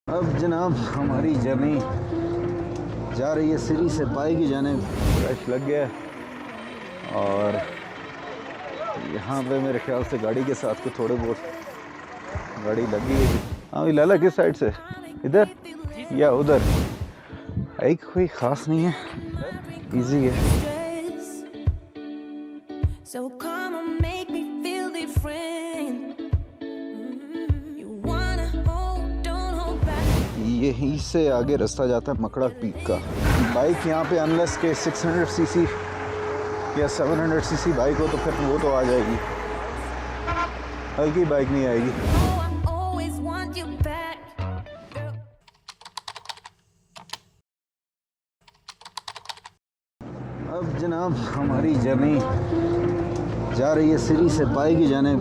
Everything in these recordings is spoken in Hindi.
अब जनाब हमारी जर्नी जा रही है सिरी से पाई की जाने। रश लग गया है और यहाँ पे मेरे ख्याल से गाड़ी के साथ कुछ थोड़े बहुत गाड़ी लगी है। हाँ लाला किस साइड से, इधर या उधर? एक कोई ख़ास नहीं है, इजी है। So come on, make me feel different. You wanna hold, don't hold back. यहीं से आगे रास्ता जाता है मकड़ा पीक का। बाइक यहाँ पे अनलेस के 600 सीसी या 700 सीसी बाइक हो तो फिर वो तो आ जाएगी, हल्की बाइक नहीं आएगी। Oh, I always want you back. अब जनाब हमारी जर्नी जा रही है सिरी से पाई की जाने। I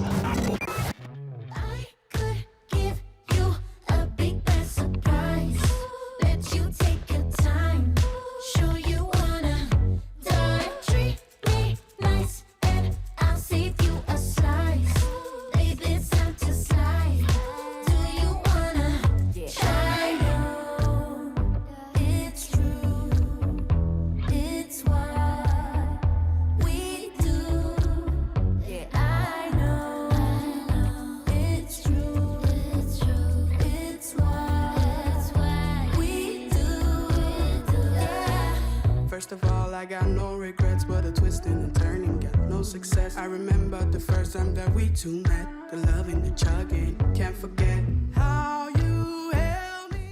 could give you a big bad surprise. Let you take your time. Sure you wanna die. Treat me nice and I'll save you a slice. Baby, it's time to slide. Do you wanna try? No, it's true. It's what we do. Yeah, I know. It's true. It's true. It's what we do. Yeah. First of all, I got no regrets, but a twist and a turning, got no success. I remember the first time that we two met, the love in the chugging. Can't forget how you held me.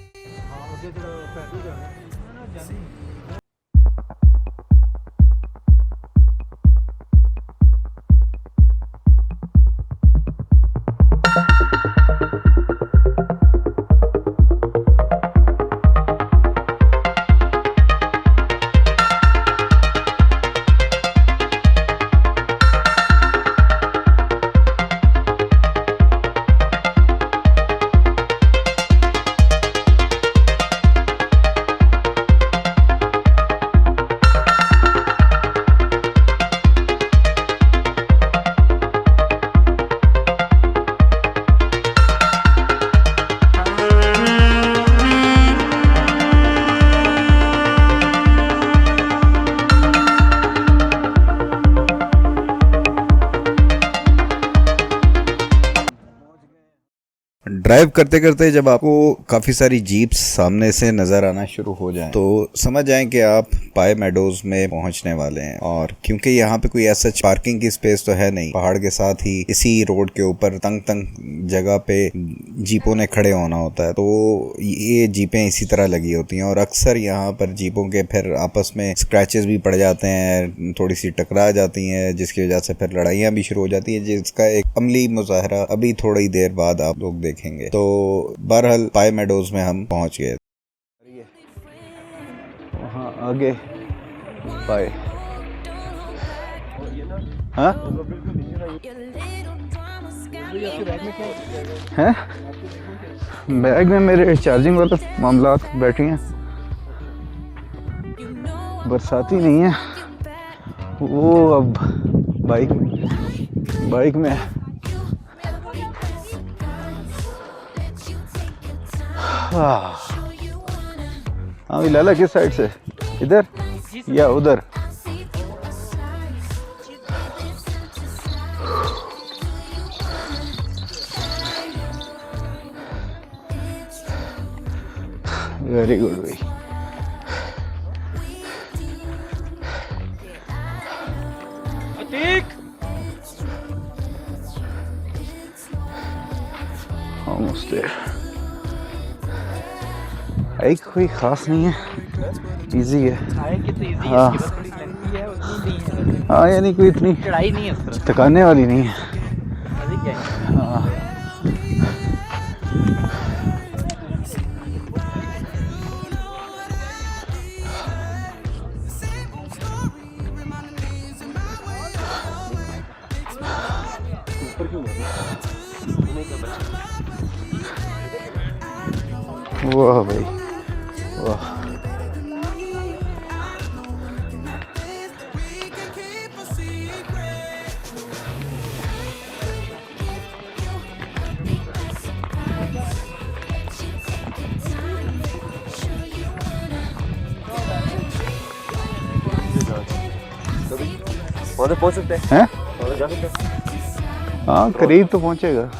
Drive करते करते जब आपको काफ़ी सारी जीप्स सामने से नज़र आना शुरू हो जाएं तो समझ जाएं कि आप पाए मेडोज में पहुंचने वाले हैं। और क्योंकि यहाँ पे कोई ऐसा पार्किंग की स्पेस तो है नहीं, पहाड़ के साथ ही इसी रोड के ऊपर तंग तंग जगह पे जीपों ने खड़े होना होता है, तो ये जीपें इसी तरह लगी होती हैं। और अक्सर यहाँ पर जीपों के फिर आपस में स्क्रैचेस भी पड़ जाते हैं, थोड़ी सी टकरा जाती हैं, जिसकी वजह से फिर लड़ाइयाँ भी शुरू हो जाती हैं, जिसका एक अमली मुजाहरा अभी थोड़ी देर बाद आप लोग देखेंगे। तो बहरहाल पाए मेडोज में हम पहुंच गए। वहाँ आगे पाए, हाँ हैं बैग में मेरे चार्जिंग वाला मामला बैठी हैं, बरसाती नहीं है वो, अब बाइक में हाँ लाला किस साइड से, इधर या उधर? वेरी गुड भाई। Almost there. एक कोई ख़ास नहीं है, इजी है। हाँ हाँ, यानी कोई इतनी थकाने वाली नहीं है। हाँ वाह भाई वाह। पहुंच सकते हैं, हैं? जा सकते हैं। हाँ करीब तो पहुंचेगा।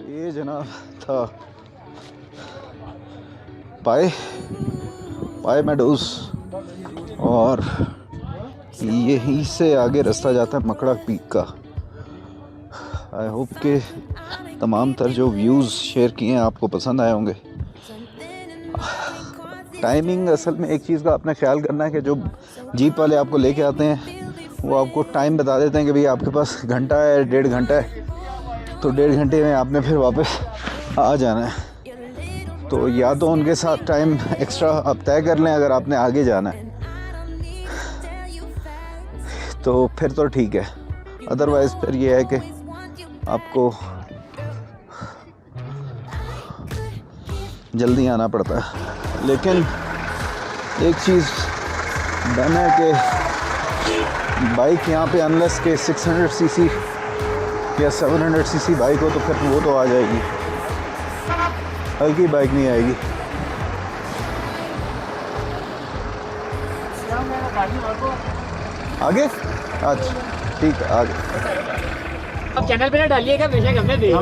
ये जनाब था पाए मेडोज, और यहीं से आगे रास्ता जाता है मकड़ा पीक का। आई होप के तमाम तर जो व्यूज़ शेयर किए हैं आपको पसंद आए होंगे। टाइमिंग असल में एक चीज़ का अपना ख्याल करना है कि जो जीप वाले आपको लेके आते हैं वो आपको टाइम बता देते हैं कि भाई आपके पास घंटा है, 1.5 घंटा है, तो 1.5 घंटे में आपने फिर वापस आ जाना है। तो या तो उनके साथ टाइम एक्स्ट्रा आप तय कर लें अगर आपने आगे जाना है, तो फिर तो ठीक है। अदरवाइज़ फिर ये है कि आपको जल्दी आना पड़ता है। लेकिन एक चीज़ डन है कि बाइक यहाँ पे अनलेस के 600 सीसी या 700 सीसी बाइक हो तो फिर वो तो आ जाएगी, हल्की बाइक नहीं आएगी। आगे अच्छा ठीक है, आगे अब चैनल पे ना डालिएगा, बेशक हमें भेज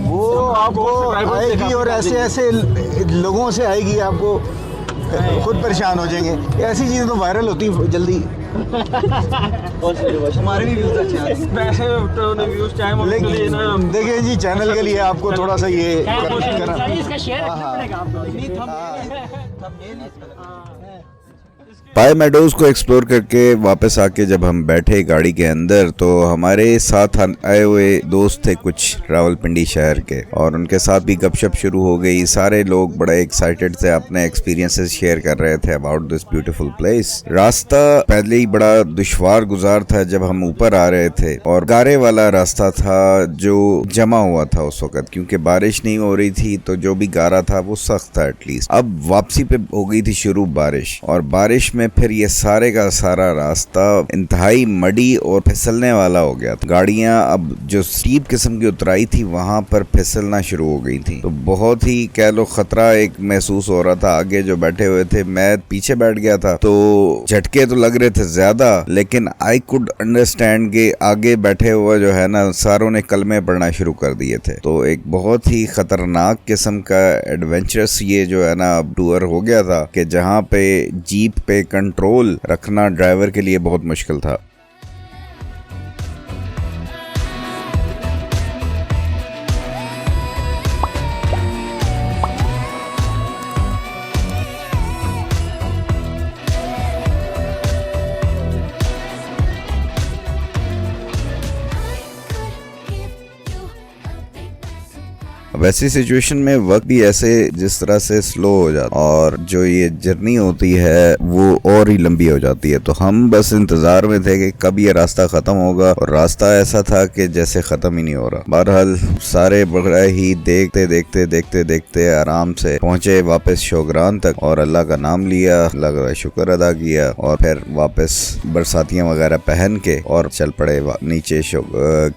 वो आपको आएगी और ऐसे ऐसे लोगों से आएगी, आपको खुद परेशान हो जाएंगे। ऐसी चीज़ें तो वायरल होती हैं जल्दी। हमारे भी व्यूज़ अच्छे आते हैं, लेकिन देखिए जी चैनल के लिए आपको थोड़ा सा ये इसका शेयर रखना पड़ेगा आपको। पाए मेडोज को एक्सप्लोर करके वापस आके जब हम बैठे गाड़ी के अंदर, तो हमारे साथ आए हुए दोस्त थे कुछ रावलपिंडी शहर के, और उनके साथ भी गपशप शुरू हो गई। सारे लोग बड़े एक्साइटेड थे, अपने एक्सपीरियंसेस शेयर कर रहे थे अबाउट दिस ब्यूटीफुल प्लेस। रास्ता पहले ही बड़ा दुश्वार गुजार था जब हम ऊपर आ रहे थे, और गारे वाला रास्ता था जो जमा हुआ था उस वक्त, क्योंकि बारिश नहीं हो रही थी तो जो भी गारा था वो सख्त था एटलीस्ट। अब वापसी पे हो गई थी शुरू बारिश, और बारिश में फिर ये सारे का सारा रास्ता इंतहाई मडी और फिसलने वाला हो गया था। गाड़ियां अब जो स्टीप किस्म की उतराई थी वहां पर फिसलना शुरू हो गई थी, तो बहुत ही कह लो खतरा एक महसूस हो रहा था। आगे जो बैठे हुए थे, मैं पीछे बैठ गया था, तो झटके तो लग रहे थे ज्यादा, लेकिन आई कुड अंडरस्टैंड के आगे बैठे हुए जो है ना सारों ने कलमे पढ़ना शुरू कर दिए थे। तो एक बहुत ही खतरनाक किस्म का एडवेंचरस ये जो है ना टूर हो गया था, कि जहाँ पे जीप पे कंट्रोल रखना ड्राइवर के लिए बहुत मुश्किल था। वैसी सिचुएशन में वक्त भी ऐसे जिस तरह से स्लो हो जाता और जो ये जर्नी होती है वो और ही लंबी हो जाती है। तो हम बस इंतजार में थे कि कब ये रास्ता खत्म होगा, और रास्ता ऐसा था कि जैसे खत्म ही नहीं हो रहा। बहरहाल सारे बड़ा ही देखते देखते देखते देखते आराम से पहुंचे वापस शोगरान तक, और अल्लाह का नाम लिया, अल्लाह का शुक्र अदा किया, और फिर वापस बरसातियां वगैरह पहन के और चल पड़े नीचे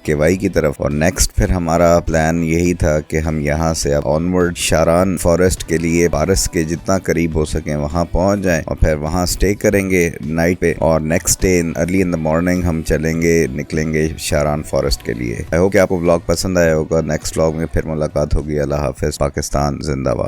केवाई की तरफ। और नेक्स्ट फिर हमारा प्लान यही था कि हम यहाँ से अब ऑनवर्ड शारान फॉरेस्ट के लिए पारस के जितना करीब हो सके वहाँ पहुँच जाएं, और फिर वहाँ स्टे करेंगे नाइट पे, और next day early in the morning हम निकलेंगे शारान फॉरेस्ट के लिए। आई होप कि आपको व्लॉग पसंद आया होगा। नेक्स्ट व्लॉग में फिर मुलाकात होगी। अल्लाह हाफिज। पाकिस्तान जिंदाबाद।